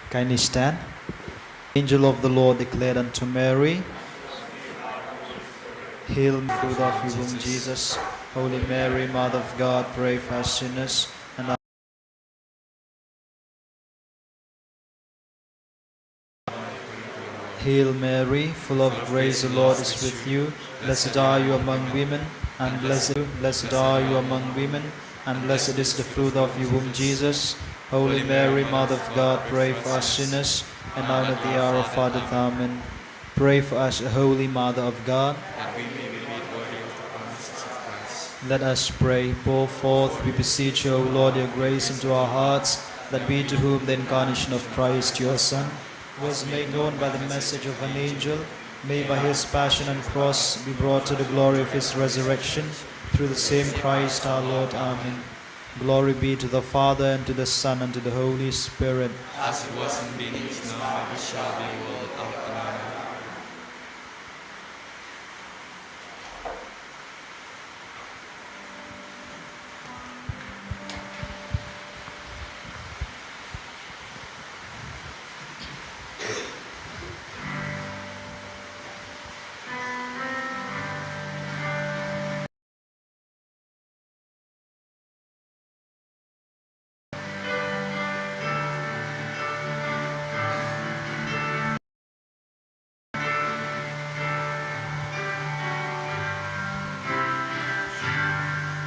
Kindly stand. Angel of the Lord declared unto Mary, Hail, fruit of your womb, Jesus. Holy Mary, Mother of God, pray for us sinners. And Hail Mary, full of grace, the Lord is with you. Blessed are you among women, and blessed are you among women, and blessed is the fruit of your womb, Jesus. Holy Mary, Mother of God, pray for us sinners, and now at the hour of our death. Amen. Pray for us, Holy Mother of God. that we may be made worthy of the promises of Christ. Let us pray. Pour forth, we beseech you, O Lord, your grace into our hearts, that we, to whom the incarnation of Christ, your Son, was made known by the message of an angel, may by his passion and cross be brought to the glory of his resurrection, through the same Christ our Lord. Amen. Glory be to the Father, and to the Son, and to the Holy Spirit. As it was in the beginning, is now, and shall be, world without end.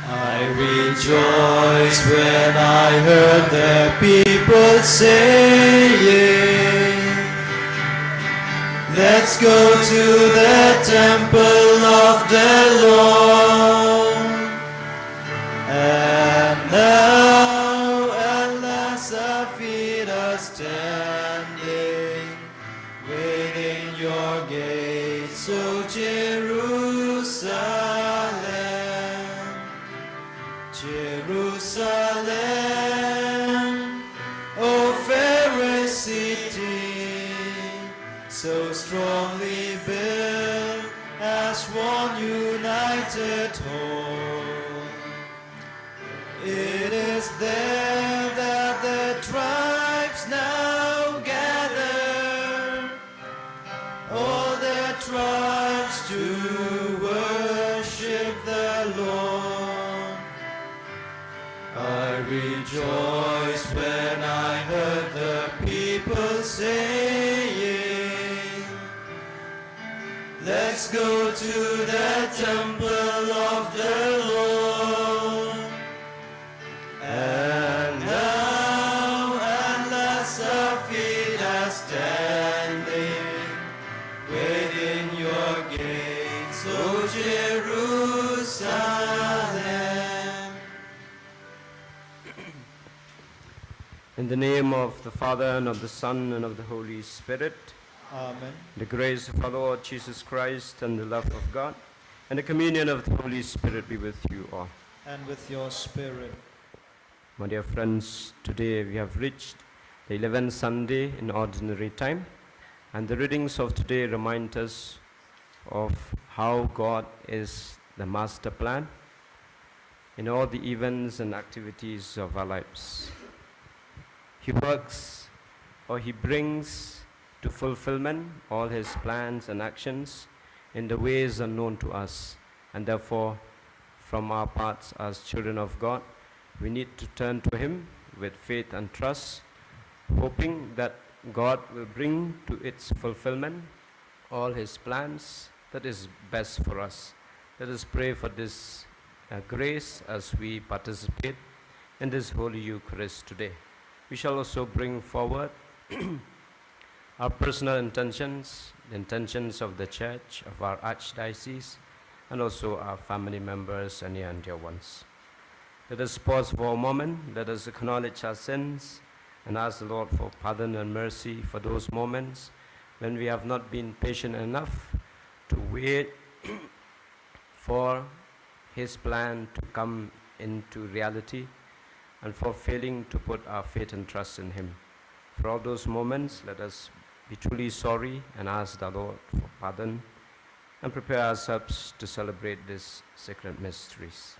I rejoiced when I heard the people saying, let's go to the temple of the Lord. And now, alas, our feet are standing within your gates, O Jerusalem. Jerusalem, O fairest city, so strongly built as one united whole. It is there that the tribes now gather, all the tribes to worship the Lord. I rejoiced when I heard the people saying, let's go to the temple of the Lord. And now, at last, our feet are standing within your gates, O Jerusalem. In the name of the Father, and of the Son, and of the Holy Spirit. Amen. The grace of our Lord Jesus Christ, and the love of God, and the communion of the Holy Spirit be with you all. And with your spirit. My dear friends, today we have reached the 11th Sunday in Ordinary Time, and the readings of today remind us of how God is the master plan in all the events and activities of our lives. He works, or he brings to fulfillment all his plans and actions in the ways unknown to us, and therefore from our parts as children of God, we need to turn to him with faith and trust, hoping that God will bring to its fulfillment all his plans that is best for us. Let us pray for this grace as we participate in this Holy Eucharist today. We shall also bring forward our personal intentions, the intentions of the Church, of our Archdiocese, and also our family members and near and dear ones. Let us pause for a moment. Let us acknowledge our sins and ask the Lord for pardon and mercy for those moments when we have not been patient enough to wait for his plan to come into reality, and for failing to put our faith and trust in him. For all those moments, let us be truly sorry and ask the Lord for pardon, and prepare ourselves to celebrate these sacred mysteries.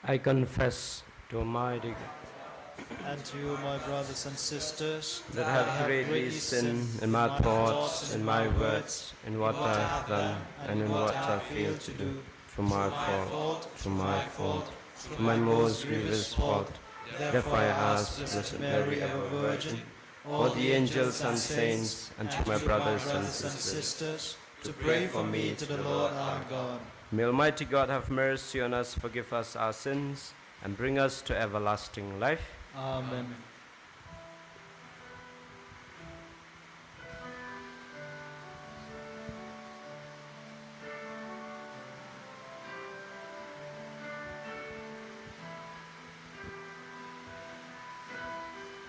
I confess to Almighty God And to you, my brothers and sisters, that I have greatly sinned in my thoughts, in my words, in what I have done, and in what I failed to do, through my fault, through my fault, through my most grievous fault. Therefore I ask Blessed Mary, ever Virgin, all the angels and saints, and to my brothers and sisters, to pray for me to the Lord our God. May Almighty God have mercy on us, forgive us our sins, and bring us to everlasting life. Amen.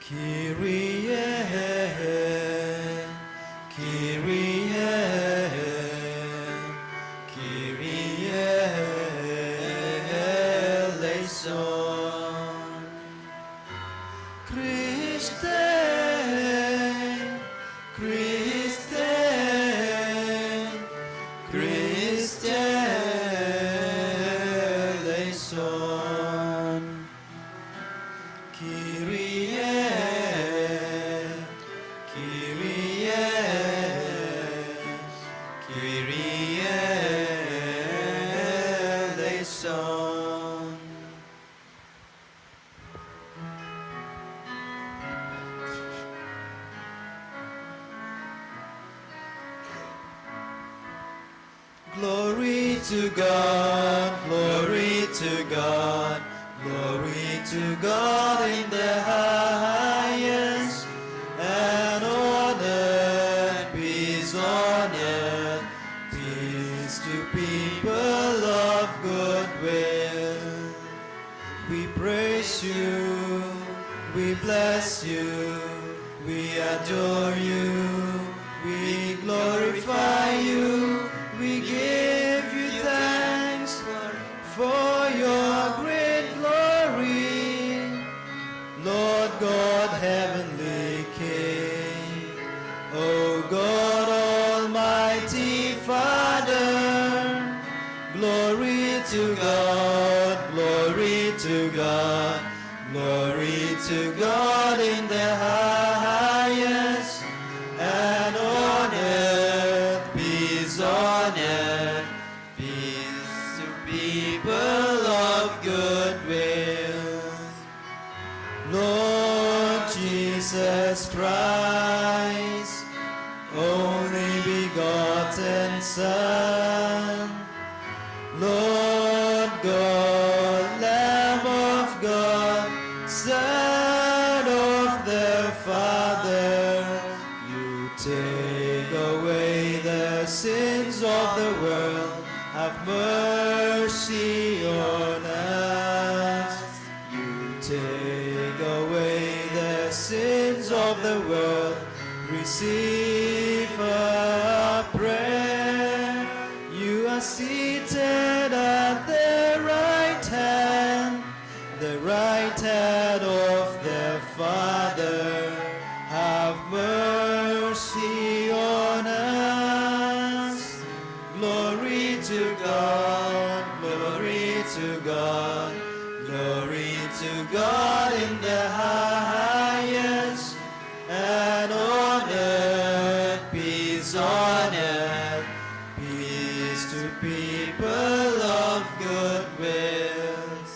Kyrie, Kyrie, Kyrie eleison. Christe, Christe, Christe eleison. Kyrie, Kyrie, Kyrie eleison. Glory to God, glory to God, glory to God in the highest, and on earth, peace on earth, peace to people of good will. We praise you, we bless you, we adore you, we glorify you, we give you thanks for your great glory, Lord God, heavenly King, O God, almighty Father. Glory to God, glory to God, glory to God in the highest, and on earth, peace on earth, peace to people of good will. Lord Jesus Christ, only begotten Son, Lord God, Lamb of God, Son of the Father, you take away the sins of the world, have mercy on us. You take away the sins of the world, receive our prayer. You are seated at the right hand of the Father. Have mercy on us. Glory to God, glory to God, glory to God in the highest, and on earth, peace on earth, peace to people of good wills.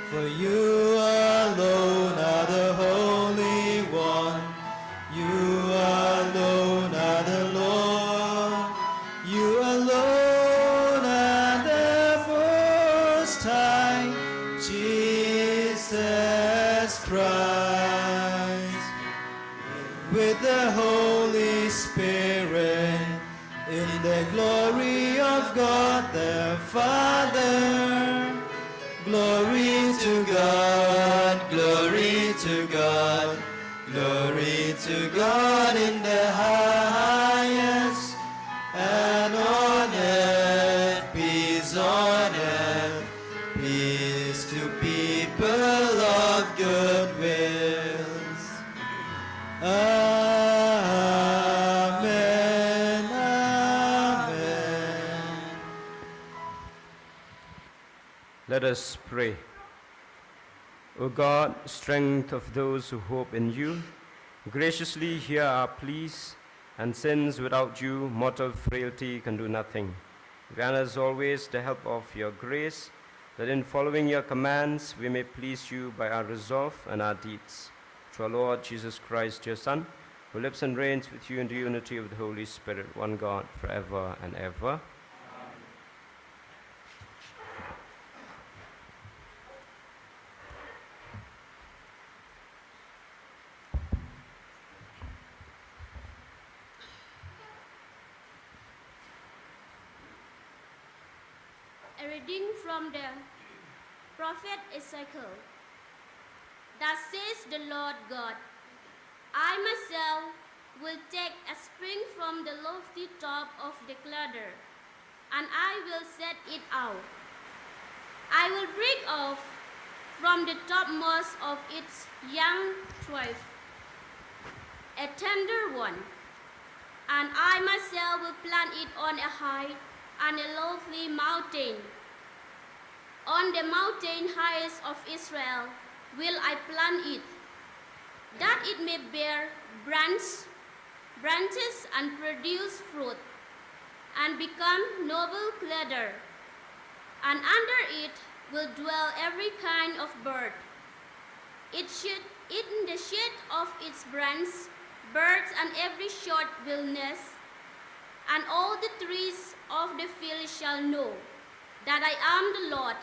For you alone are the Holy One, you alone are the Lord, you alone are the Most High, Jesus Christ, with the Holy Spirit, in the glory of God the Father. Glory to God, glory to God, glory to God in the highest, and on earth, peace on earth, peace to people of good wills. Amen, amen. Let us pray. O God, strength of those who hope in you, graciously hear our pleas, and since without you mortal frailty can do nothing, grant us always the help of your grace, that in following your commands we may please you by our resolve and our deeds. Through our Lord Jesus Christ, your Son, who lives and reigns with you in the unity of the Holy Spirit, one God, forever and ever. A reading from the prophet Ezekiel. Thus says the Lord God, I myself will take a spring from the lofty top of the cedar, and I will set it out. I will break off from the topmost of its young twig a tender one, and I myself will plant it on a high and a lofty mountain. On the mountain highest of Israel will I plant it, that it may bear branches and produce fruit, and become noble cedar. And under it will dwell every kind of bird. It should eat in the shade of its branch, birds and every sort will nest, and all the trees of the field shall know that I am the Lord.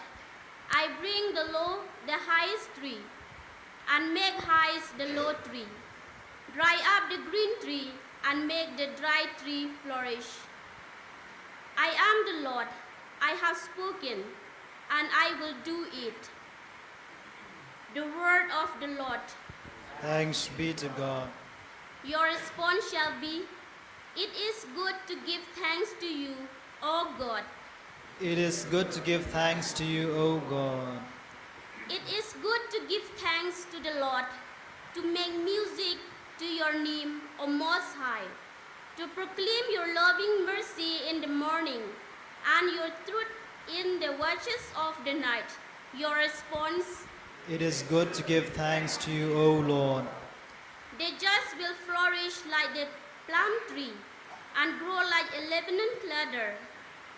I bring the low the highest tree, and make highest the low tree, dry up the green tree, and make the dry tree flourish. I am the Lord, I have spoken, and I will do it. The word of the Lord. Thanks be to God. Your response shall be, it is good to give thanks to you, O God. It is good to give thanks to you, O God. It is good to give thanks to the Lord, to make music to your name, O Most High, to proclaim your loving mercy in the morning and your truth in the watches of the night. Your response. It is good to give thanks to you, O Lord. The just will flourish like the plum tree and grow like a Lebanon cedar,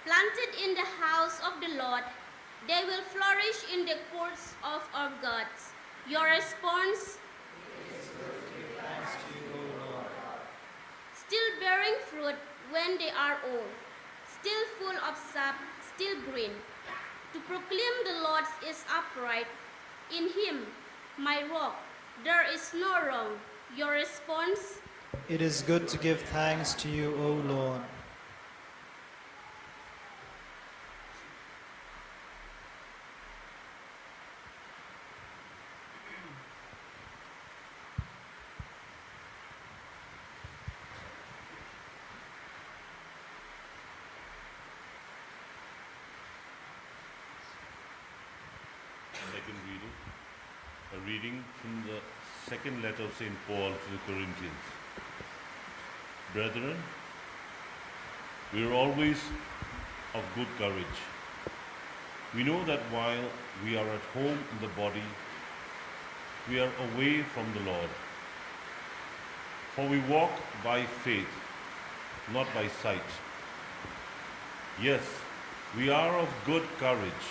planted in the house of the Lord. They will flourish in the courts of our God. Your response? It is good to give thanks to you, O Lord. Still bearing fruit when they are old, still full of sap, still green. To proclaim the Lord is upright. In him, my rock, there is no wrong. Your response? It is good to give thanks to you, O Lord. Second reading, a reading from the second letter of St. Paul to the Corinthians. Brethren, we are always of good courage. We know that while we are at home in the body, we are away from the Lord. For we walk by faith, not by sight. Yes, we are of good courage,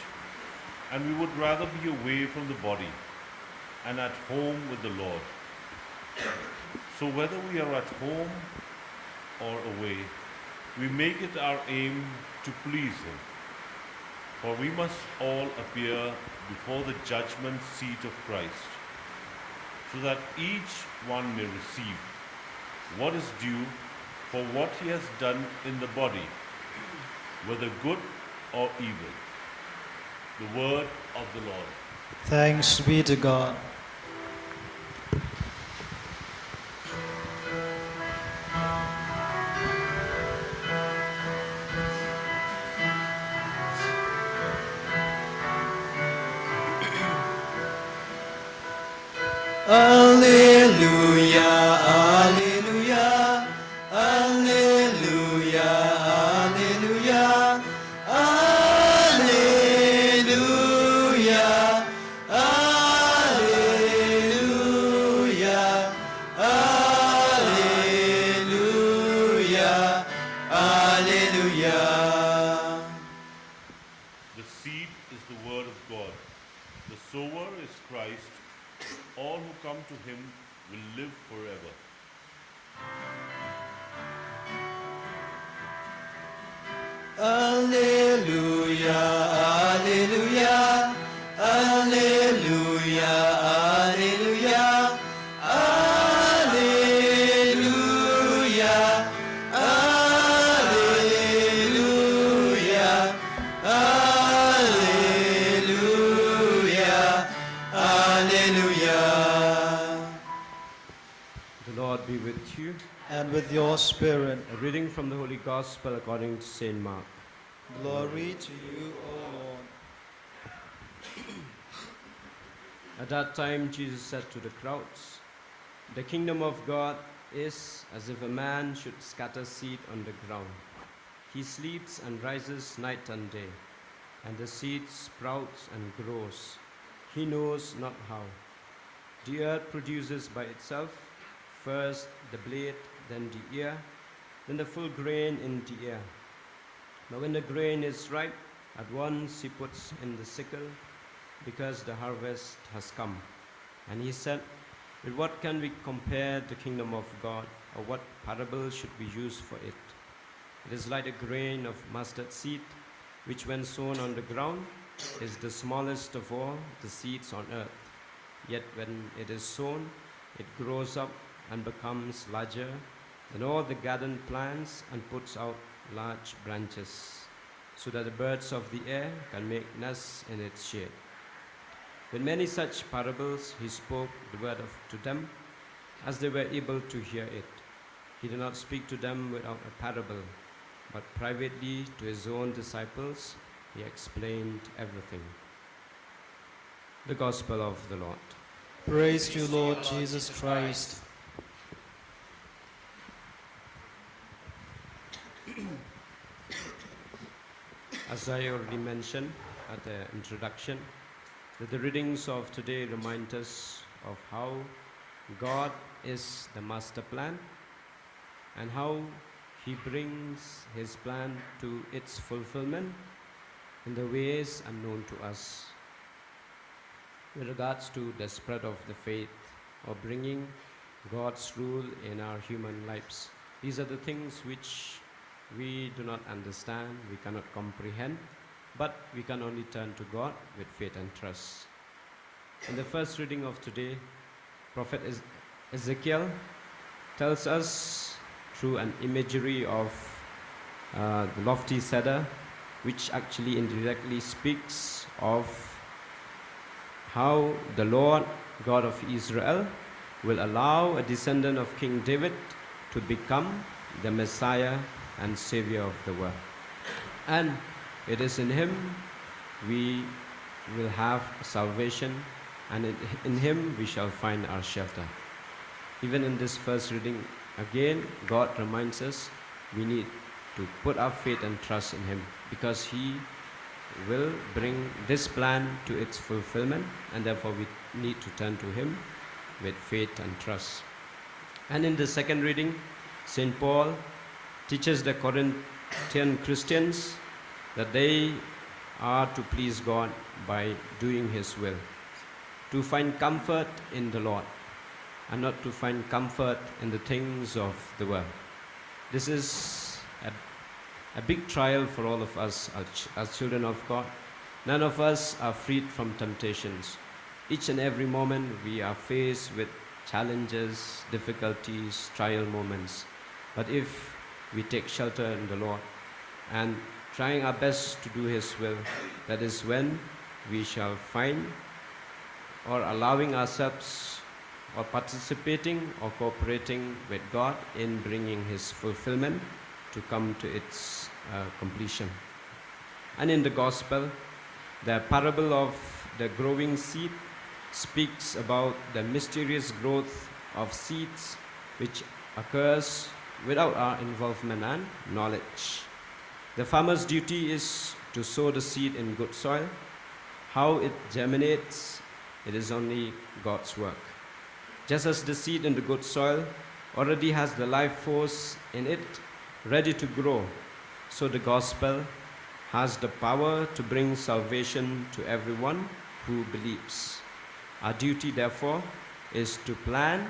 and we would rather be away from the body and at home with the Lord. So whether we are at home or away, we make it our aim to please Him. For we must all appear before the judgment seat of Christ, so that each one may receive what is due for what he has done in the body, whether good or evil. The word of the Lord. Thanks be to God. Alleluia, alleluia, alleluia, alleluia, alleluia, alleluia. Alleluia. The seed is the word of God. The sower is Christ. All who come to him will live forever. Alleluia, alleluia, alleluia, alleluia, alleluia, alleluia, alleluia, alleluia. The Lord be with you. And with your spirit. A reading from the Holy Gospel according to St. Mark. Glory to you, O Lord. At that time Jesus said to the crowds, "The kingdom of God is as if a man should scatter seed on the ground. He sleeps and rises night and day, and the seed sprouts and grows. He knows not how. The earth produces by itself first the blade, then the ear, then the full grain in the ear. But when the grain is ripe, at once he puts in the sickle, because the harvest has come." And he said, "With what can we compare the kingdom of God, or what parable should we use for it? It is like a grain of mustard seed, which when sown on the ground is the smallest of all the seeds on earth. Yet when it is sown, it grows up and becomes larger than all the garden plants and puts out large branches, so that the birds of the air can make nests in its shade." With many such parables he spoke the word to them, as they were able to hear it. He did not speak to them without a parable, but privately to his own disciples he explained everything. The Gospel of the Lord. Praise to you, Lord Jesus Christ. As I already mentioned at the introduction, that the readings of today remind us of how God is the master plan and how he brings his plan to its fulfillment in the ways unknown to us. With regards to the spread of the faith or bringing God's rule in our human lives, these are the things which we do not understand, we cannot comprehend, but we can only turn to God with faith and trust. In the first reading of today, Prophet Ezekiel tells us through an imagery of the lofty cedar, which actually indirectly speaks of how the Lord God of Israel will allow a descendant of King David to become the Messiah and Savior of the world. And it is in him we will have salvation, and in him we shall find our shelter. Even in this first reading, again, God reminds us we need to put our faith and trust in him, because he will bring this plan to its fulfillment, and therefore we need to turn to him with faith and trust. And in the second reading, St. Paul teaches the Corinthian Christians that they are to please God by doing his will, to find comfort in the Lord, and not to find comfort in the things of the world. This is a big trial for all of us as children of God. None of us are freed from temptations. Each and every moment we are faced with challenges, difficulties, trial moments. But if we take shelter in the Lord and trying our best to do his will, that is when we shall find, or allowing ourselves, or participating or cooperating with God in bringing his fulfillment to come to its completion. And in the Gospel, the parable of the growing seed speaks about the mysterious growth of seeds which occurs without our involvement and knowledge. The farmer's duty is to sow the seed in good soil. How it germinates, it is only God's work. Just as the seed in the good soil already has the life force in it, ready to grow, So the gospel has the power to bring salvation to everyone who believes. Our duty, therefore, is to plant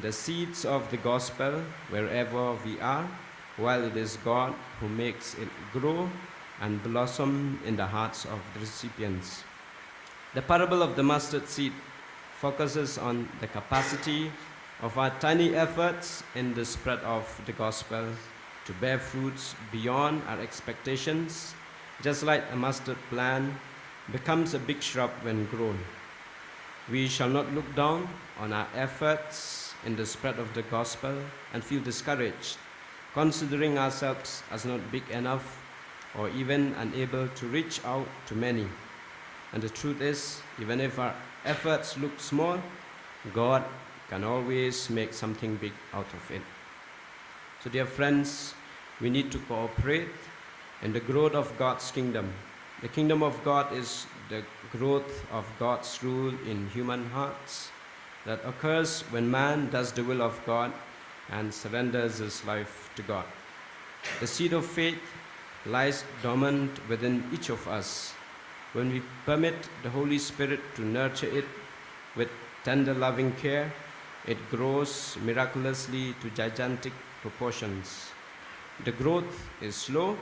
the seeds of the gospel wherever we are, while it is God who makes it grow and blossom in the hearts of the recipients. The parable of the mustard seed focuses on the capacity of our tiny efforts in the spread of the gospel to bear fruits beyond our expectations, just like a mustard plant becomes a big shrub when grown. We shall not look down on our efforts in the spread of the gospel and feel discouraged, considering ourselves as not big enough or even unable to reach out to many. And the truth is, even if our efforts look small, God can always make something big out of it. So dear friends, we need to cooperate in the growth of God's kingdom. The kingdom of God is the growth of God's rule in human hearts that occurs when man does the will of God and surrenders his life to God. The seed of faith lies dormant within each of us. When we permit the Holy Spirit to nurture it with tender loving care, it grows miraculously to gigantic proportions. The growth is slow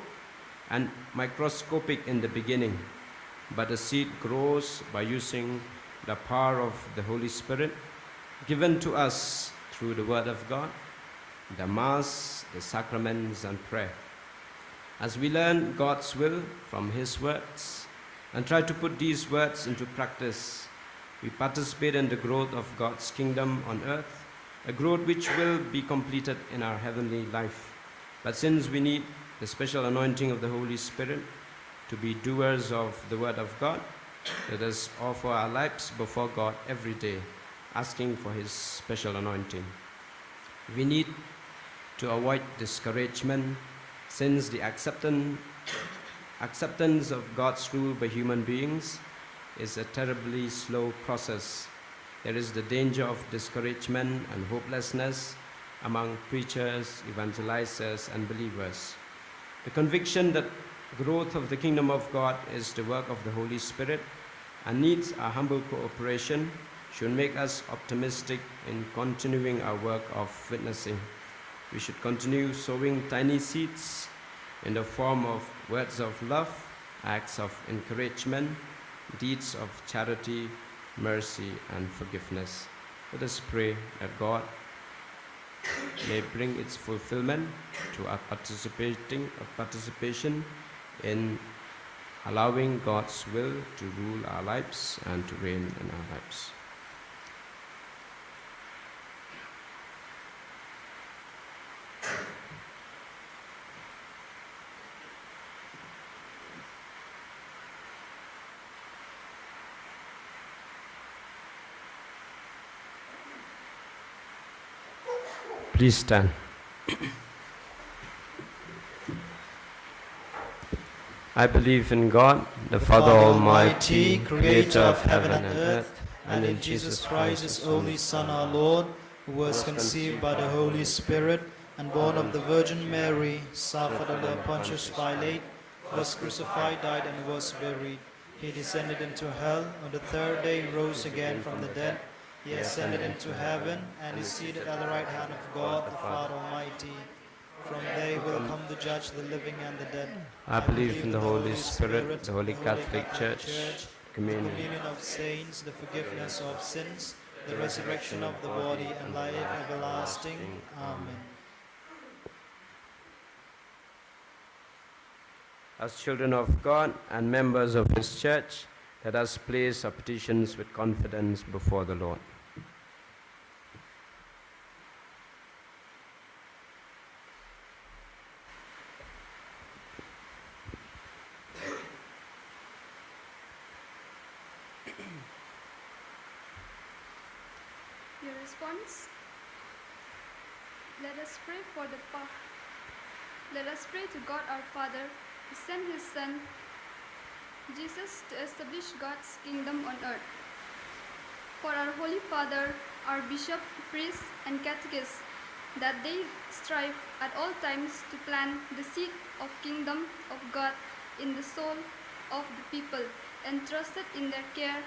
and microscopic in the beginning, but the seed grows by using the power of the Holy Spirit given to us through the Word of God, the Mass, the sacraments, and prayer. As we learn God's will from His words and try to put these words into practice, we participate in the growth of God's kingdom on earth, a growth which will be completed in our heavenly life. But since we need the special anointing of the Holy Spirit to be doers of the Word of God, let us offer our lives before God every day, asking for His special anointing. We need to avoid discouragement, since the acceptance of God's rule by human beings is a terribly slow process. There is the danger of discouragement and hopelessness among preachers, evangelizers, and believers. The conviction that growth of the kingdom of God is the work of the Holy Spirit and needs our humble cooperation should make us optimistic in continuing our work of witnessing. We should continue sowing tiny seeds in the form of words of love, acts of encouragement, deeds of charity, mercy, and forgiveness. Let us pray that God may bring its fulfillment to our participation in allowing God's will to rule our lives and to reign in our lives. Please stand. I believe in God, the Father Almighty, creator of heaven and earth, and in Jesus Christ, His only Son, our Lord, who was conceived by the Holy Spirit and born of the Virgin Mary, suffered under Pontius Pilate, was crucified, died, and was buried. He descended into hell. On the third day He rose again from the dead. He ascended into heaven and is seated at the right hand of God, the Father Almighty. From there He will come to judge the living and the dead. I believe in the Holy Spirit, the Holy Catholic Church, the communion. communion of saints, the forgiveness of sins, the resurrection of the body, and life everlasting. Amen. As children of God and members of His church, let us place our petitions with confidence before the Lord. Your response? Let us pray for the Let us pray to God our Father, who sent His Son, Jesus, to establish God's kingdom on earth. For our Holy Father, our bishop, priests, and catechists, that they strive at all times to plant the seed of kingdom of God in the soul of the people entrusted in their care.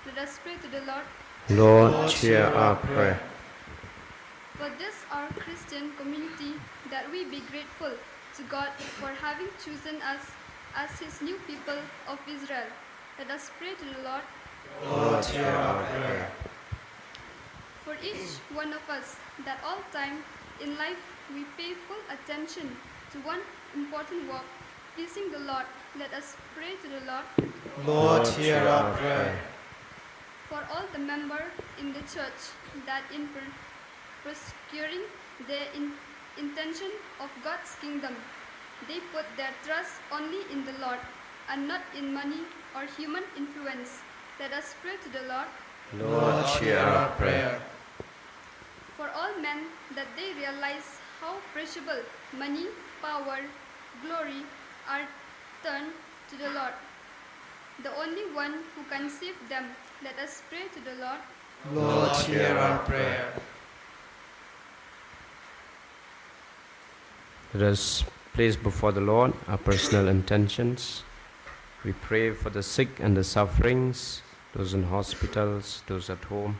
Let us pray to the Lord. Lord, hear our prayer. For this our Christian community, that we be grateful to God for having chosen us as his new people of Israel. Let us pray to the Lord. Lord, hear our prayer. For each one of us, that all time in life we pay full attention to one important work, pleasing the Lord. Let us pray to the Lord. Lord, hear our prayer. For all the members in the church, that in prosecuting the intention of God's kingdom, they put their trust only in the Lord and not in money or human influence. Let us pray to the Lord. Lord, hear our prayer. For all men, that they realize how perishable money, power, glory are turned to the Lord, the only one who can save them. Let us pray to the Lord. Lord, hear our prayer. Let us place before the Lord our personal intentions. We pray for the sick and the sufferings, those in hospitals, those at home.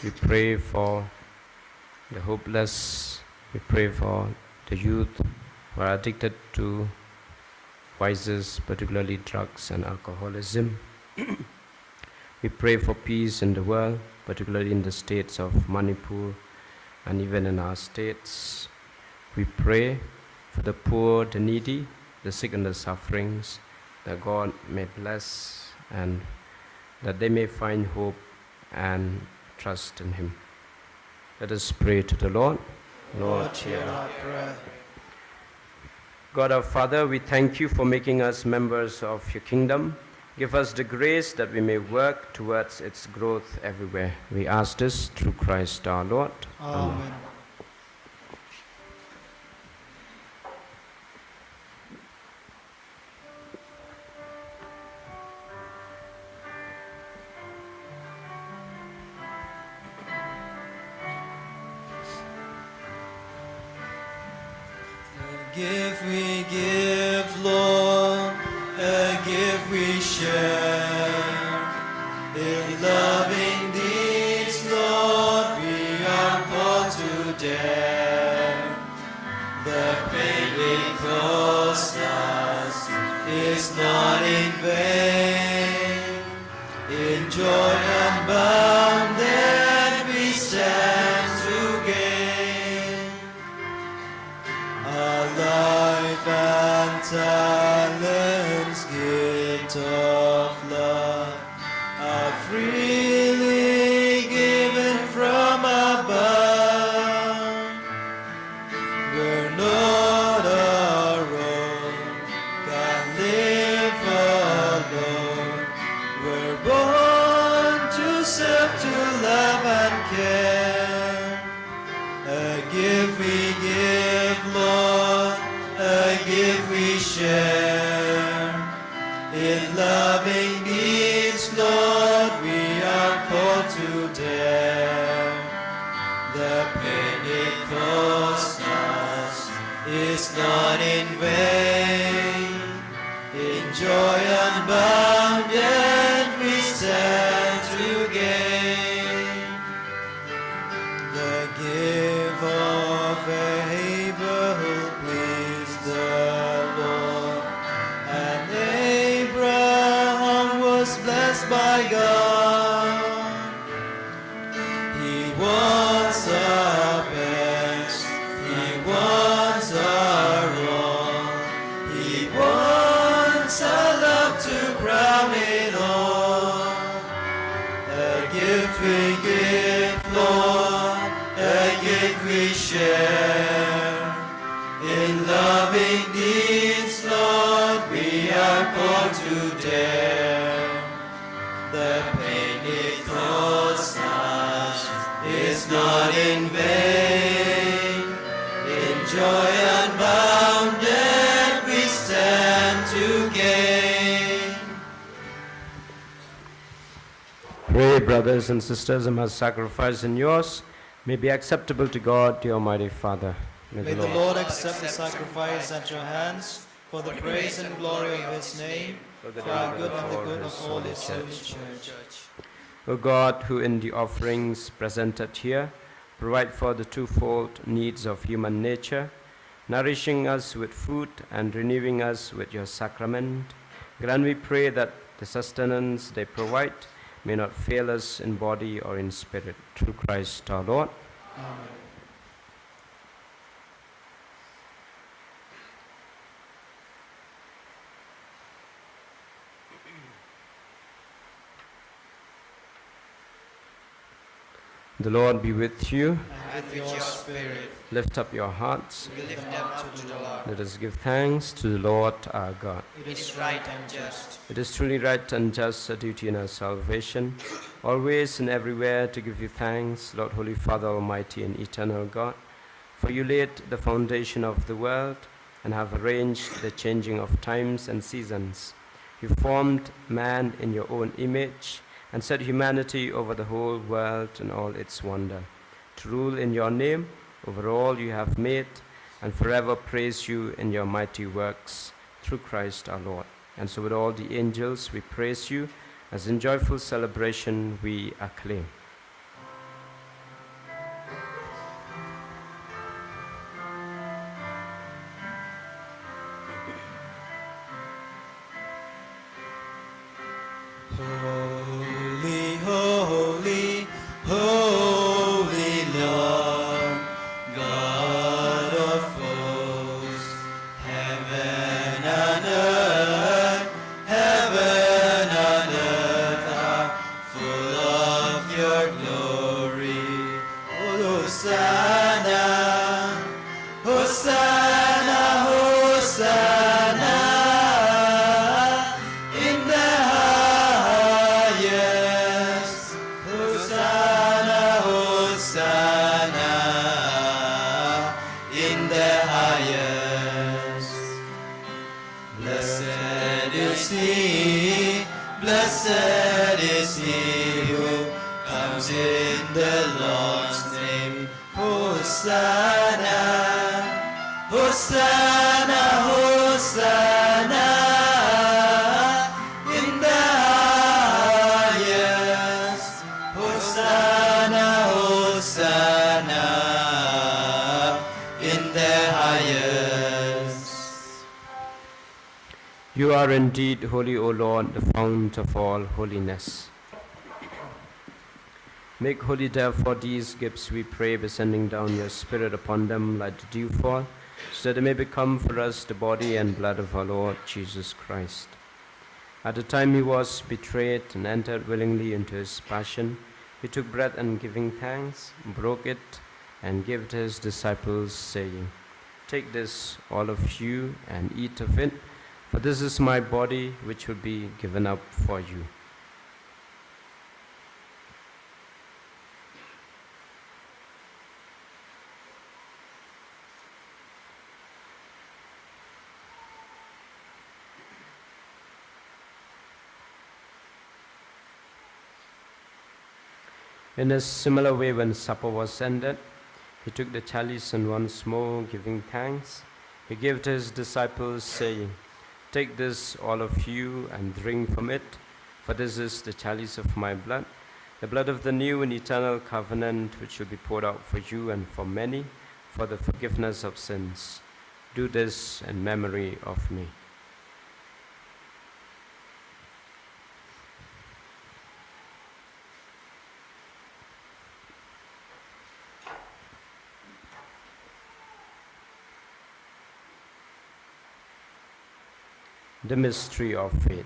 We pray for the hopeless. We pray for the youth who are addicted to vices, particularly drugs and alcoholism. We pray for peace in the world, particularly in the states of Manipur and even in our states. We pray for the poor, the needy, the sick and the sufferings, that God may bless and that they may find hope and trust in Him. Let us pray to the Lord. Lord, hear our prayer. God our Father, we thank you for making us members of your kingdom. Give us the grace that we may work towards its growth everywhere. We ask this through Christ our Lord. Amen. We give, Lord, a gift we share. In loving deeds, Lord, we are called to dare. The pain it cost us is not in vain. In joy unbound, then we stand to gain. Our life and talents, gift of love, are freely given from above. We're not our own, can live alone. We're born to serve, to love and care. A gift we give, Lord, a gift we share. In loving deeds, Lord, we are called to dare. The pain it cost us is not in vain. In joy unbound, yet we stand to gain. The gift of Abel pleased the Lord, and Abraham was blessed by God. He wants our best, He wants our all, He wants our love to crown it all. A gift we give, Lord, a gift we share. In loving deeds, Lord, we are called to dare. The pain it costs us is not in vain. In joy unbounded, we stand to gain. Pray, brothers and sisters, and must sacrifice in yours may be acceptable to God, the Almighty Father. May the Lord accept the sacrifice at your hands for the praise and glory of his name, for our good and the good of all his holy church. O God, who in the offerings presented here provide for the twofold needs of human nature, nourishing us with food and renewing us with your sacrament, grant, we pray, that the sustenance they provide may not fail us in body or in spirit. Through Christ our Lord. Amen. The Lord be with you. And with your spirit, Lift up your hearts. We lift them up to the Lord. Let us give thanks to the Lord our God. it It is right and just. It is truly right and just, a duty in our salvation, always and everywhere to give you thanks, Lord, Holy Father, Almighty and eternal God. For you laid the foundation of the world and have arranged the changing of times and seasons. You formed man in your own image and set humanity over the whole world and all its wonder, to rule in your name over all you have made, and forever praise you in your mighty works, through Christ our Lord. And so with all the angels we praise you, as in joyful celebration we acclaim. Holy, holy, holy Lord, God of hosts, heaven and earth are full of your glory. Hosanna, Hosanna, Hosanna. In the highest, Hosanna, Hosanna, in the highest. Blessed is he who comes in the Lord's name. Hosanna, Hosanna, Hosanna. In the highest, Hosanna, Hosanna, in the highest. You are indeed holy, O Lord, the fount of all holiness. Make holy therefore these gifts, we pray, by sending down your Spirit upon them like the dewfall, so that they may become for us the body and blood of our Lord Jesus Christ. At the time he was betrayed and entered willingly into his passion, he took bread and, giving thanks, broke it and gave it to his disciples, saying, "Take this, all of you, and eat of it, for this is my body, which will be given up for you." In a similar way, when supper was ended, he took the chalice and once more, giving thanks, he gave to his disciples, saying, "Take this, all of you, and drink from it, for this is the chalice of my blood, the blood of the new and eternal covenant, which will be poured out for you and for many, for the forgiveness of sins. Do this in memory of me." The mystery of faith.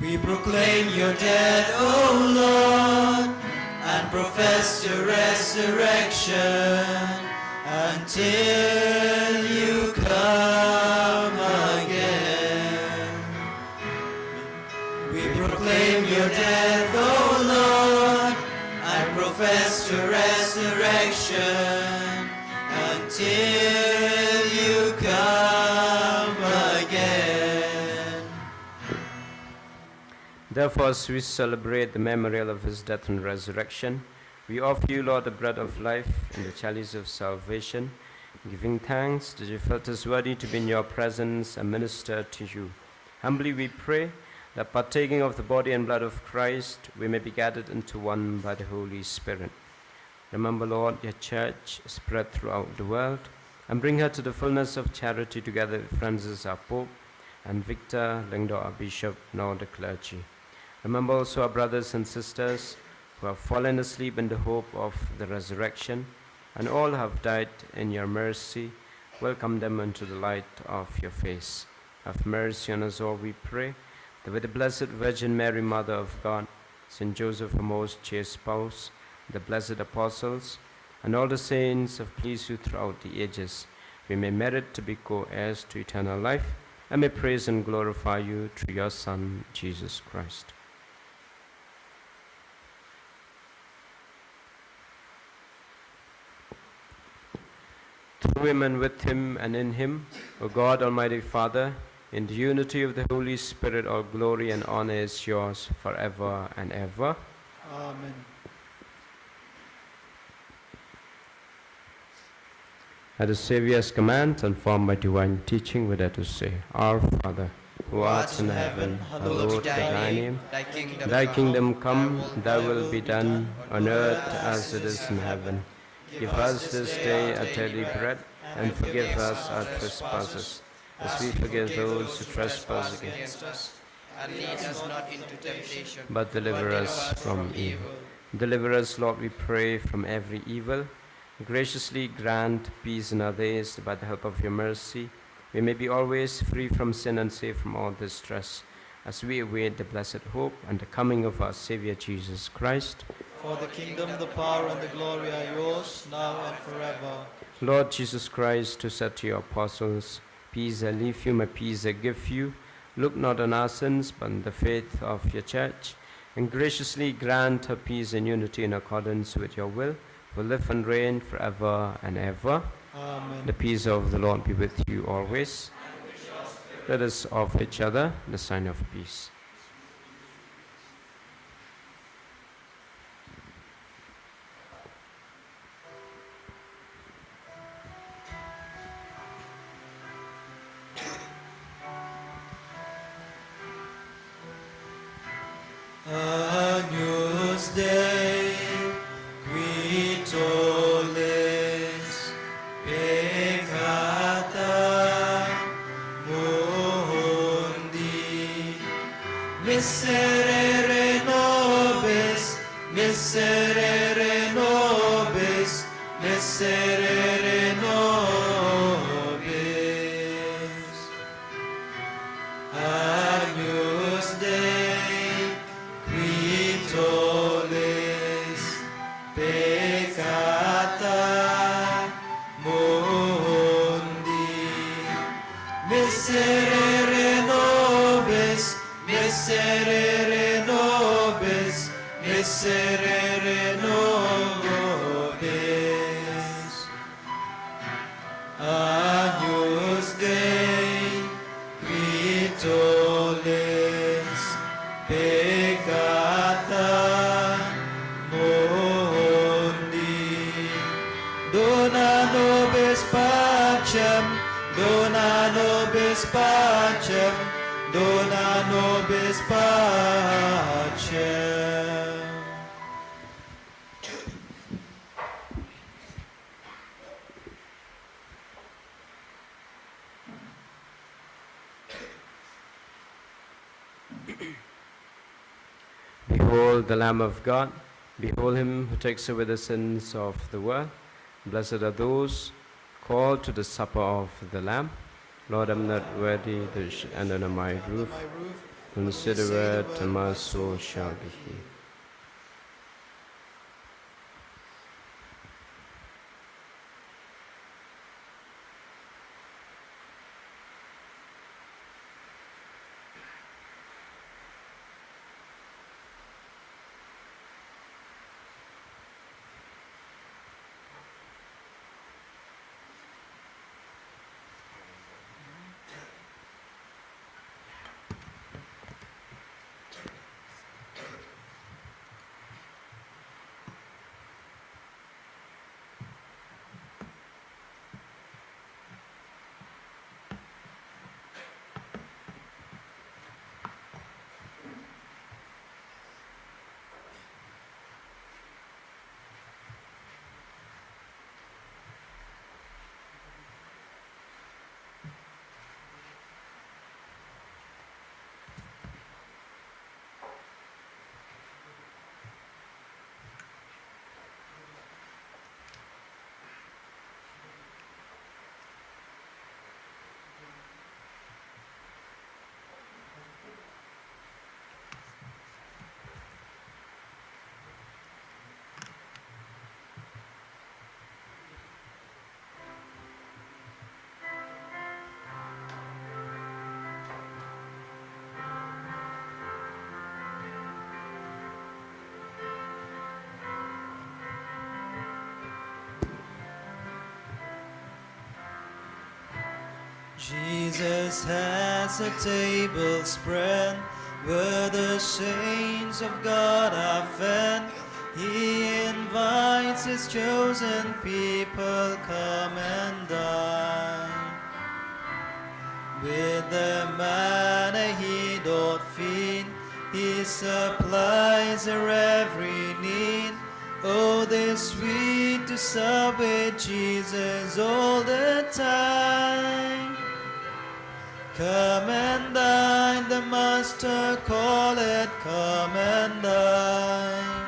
We proclaim your death, O Lord, and profess your resurrection until you come again. We proclaim your death, O Lord, and profess your resurrection until you Therefore, as we celebrate the memorial of his death and resurrection, we offer you, Lord, the bread of life and the chalice of salvation, giving thanks that you felt us worthy to be in your presence and minister to you. Humbly we pray that partaking of the body and blood of Christ, we may be gathered into one by the Holy Spirit. Remember, Lord, your church spread throughout the world, and bring her to the fullness of charity together with Francis our Pope and Victor Lengdo our Bishop and all the clergy. Remember also our brothers and sisters who have fallen asleep in the hope of the resurrection, and all have died in your mercy. Welcome them into the light of your face. Have mercy on us all, we pray, that with the Blessed Virgin Mary, Mother of God, Saint Joseph, her most chaste spouse, the blessed apostles, and all the saints have pleased you throughout the ages, we may merit to be co-heirs to eternal life, and may praise and glorify you through your Son, Jesus Christ. Through him and with him and in him, O God, Almighty Father, in the unity of the Holy Spirit, all glory and honor is yours forever and ever. Amen. At the Saviour's command and formed by divine teaching, we dare to say, Our Father, who art in heaven, hallowed be thy name. Thy kingdom come, thy will be done, on earth as it is in heaven. Give us this day our daily bread, and forgive us our trespasses, as we forgive those who trespass against us. And lead us not into temptation, But deliver us from evil. Deliver us, Lord, we pray, from every evil. Graciously grant peace in our days, by the help of your mercy. We may be always free from sin and safe from all distress, as we await the blessed hope and the coming of our Savior Jesus Christ. For the kingdom, the power, and the glory are yours, now and forever. Lord Jesus Christ, who said to your apostles, Peace I leave you, my peace I give you, look not on our sins, but on the faith of your church, and graciously grant her peace and unity in accordance with your will, who live and reign forever and ever. Amen. The peace of the Lord be with you always. Let us offer each other the sign of peace. Agnus Dei, qui tollis peccata mundi, miserere nobis, miserere nobis, miserere nobis. Agnus Dei, qui tollis peccata mundi, miserere nobis, miserere nobis, miserere nobis. Agnus Dei, qui tollis peccata mundi, dona nobis pacem, dona nobis pacem, dona nobis pacem. Behold the Lamb of God. Behold him who takes away the sins of the world. Blessed are those called to the supper of the Lamb. Lord, I'm not worthy that you should enter under my roof. Consider it, and my soul shall be healed. Jesus has a table spread where the saints of God are fed. He invites his chosen people, come and dine. With the manna he doth feed, he supplies their every need. Oh, they're sweet to sup with Jesus all the time. Come and dine, the Master calleth, come and dine.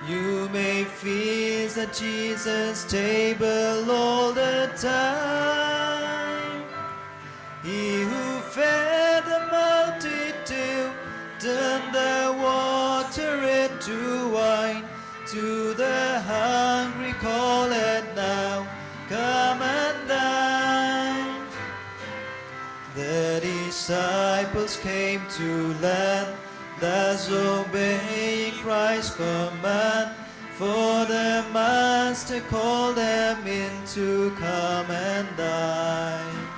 You may feast at Jesus' table all the time. He who fed the multitude turned the water into wine. To the hungry calleth now, come and dine. The disciples came to learn, thus obeying Christ's command. For the Master called them in to come and dine.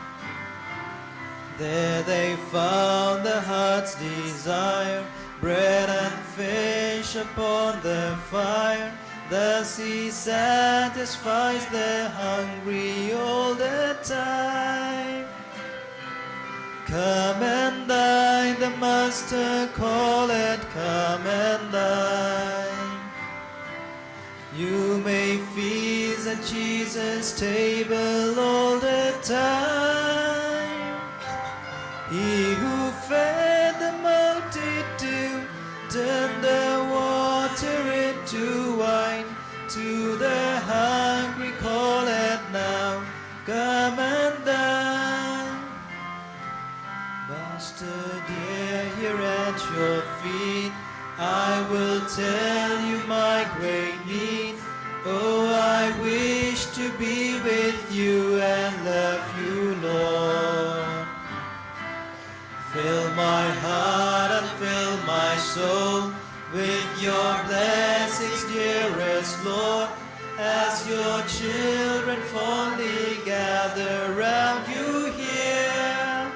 There they found the heart's desire, bread and fish upon the fire. Thus he satisfies the hungry all the time. Come and dine, the Master calleth, come and dine. You may feast at Jesus' table all the time. He who fed the multitude turned the water into wine. To the hungry calleth now, come and dine. Master dear, here at your feet, I will tell you my great need. Oh, I wish to be with you and love you, Lord. Fill my heart and fill my soul with your blessings, dearest Lord, as your children fondly gather round you here.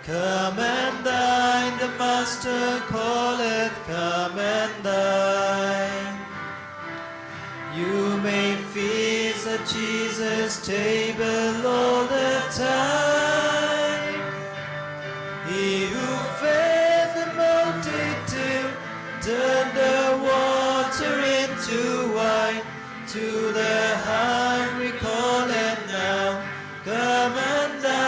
Come and dine, the Master calleth, come and dine. You may feast at Jesus' table all the time. He who fed the multitude turned the water into wine. To the hungry calleth now, come and dine.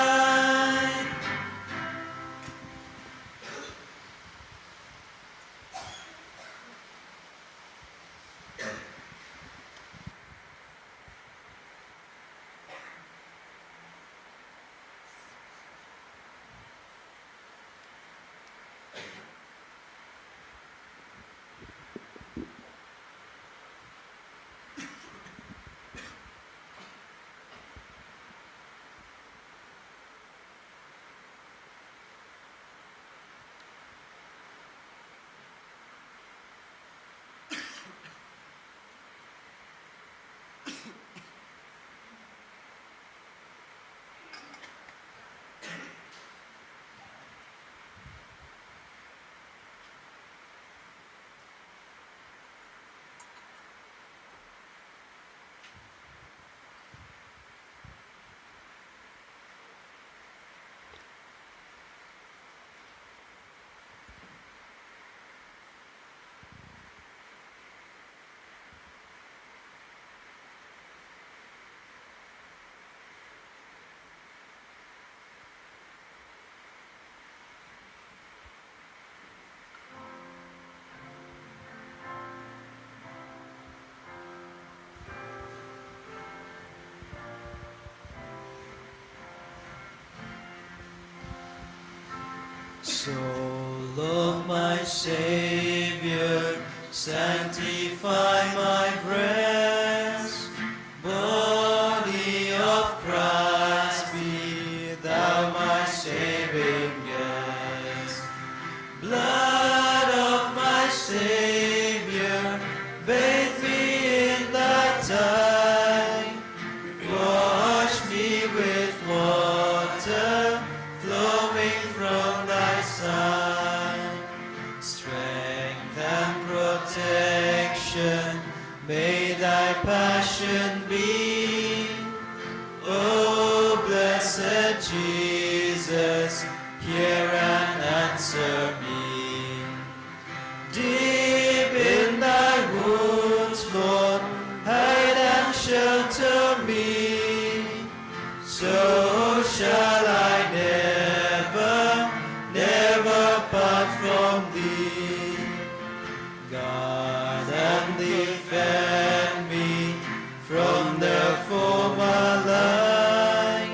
Soul of my Savior, sanctify my breast. Body of Christ, be thou my saving guest. Blood of my Savior, bathe me in thy tide. Wash me with passion be. O blessed Jesus, hear and answer me. Deep in thy wounds, Lord, hide and shelter me. So shall I never, never part from thee. Guard and defend me from the foe malign.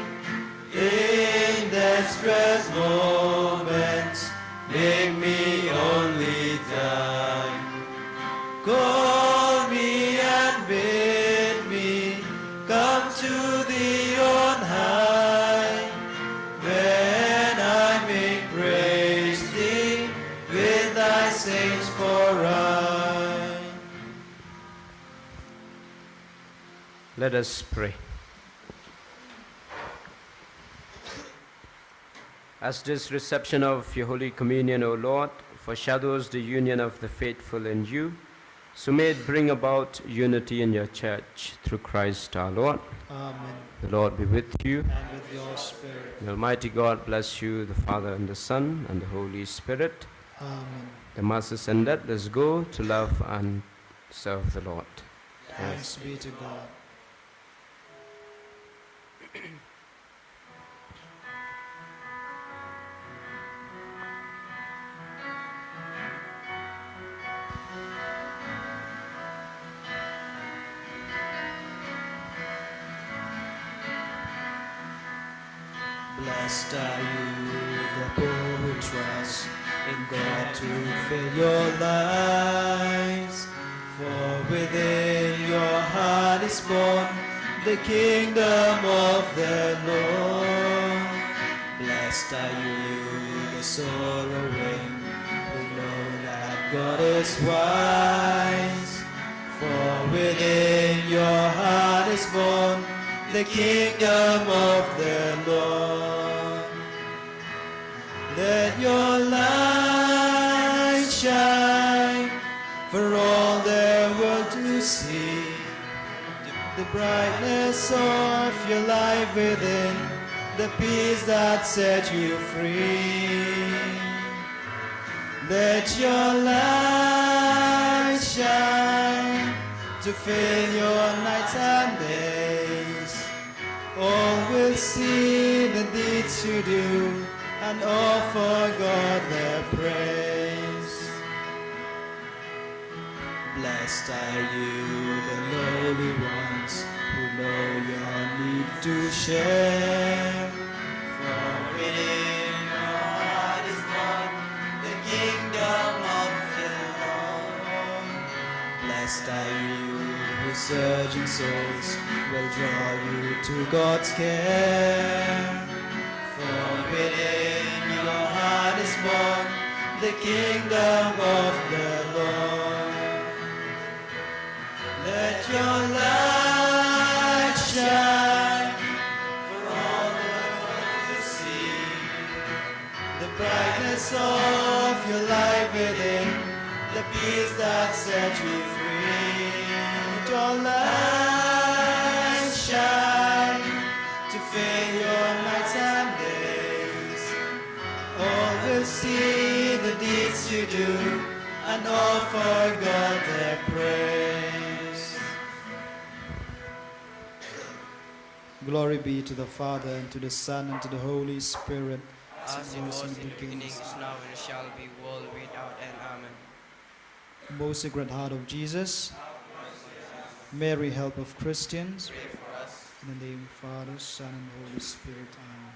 In desperate moments, make me only thine. Call me and bid me come to thee on high, when I may praise thee with thy saints for aye. Let us pray. As this reception of your Holy Communion, O Lord, foreshadows the union of the faithful in you, so may it bring about unity in your church through Christ our Lord. Amen. The Lord be with you. And with your spirit. The Almighty God bless you, the Father and the Son and the Holy Spirit. Amen. The Mass is ended. Let's go to love and serve the Lord. Thanks be to God. Blessed are you, the poor who trust in God to fill your lives. For within your heart is born the kingdom of the Lord. Blessed are you, the sorrowing, who know that God is wise. For within your heart is born the kingdom of the Lord. Let your light shine for all the world to see. The brightness of your life within, the peace that set you free. Let your light shine to fill your nights and days. All will see the deeds you do and offer God their praise. Blessed are you, the lowly ones, who know your need to share. For within your heart is born the kingdom of the Lord. Blessed are you, whose surging souls will draw you to God's care. For within your heart is born the kingdom of the Lord. Let your light shine for all the world to see. The brightness of your life within, the peace that set you free. Let your light shine to fill your nights and days. All will see the deeds you do and offer God their praise. Glory be to the Father, and to the Son, and to the Holy Spirit. As it was in the beginning, is now, and shall be, world without end. Amen. Most Sacred Heart of Jesus, Mary, help of Christians, Pray for us. in the name of the Father, Son, and Holy Spirit. Amen.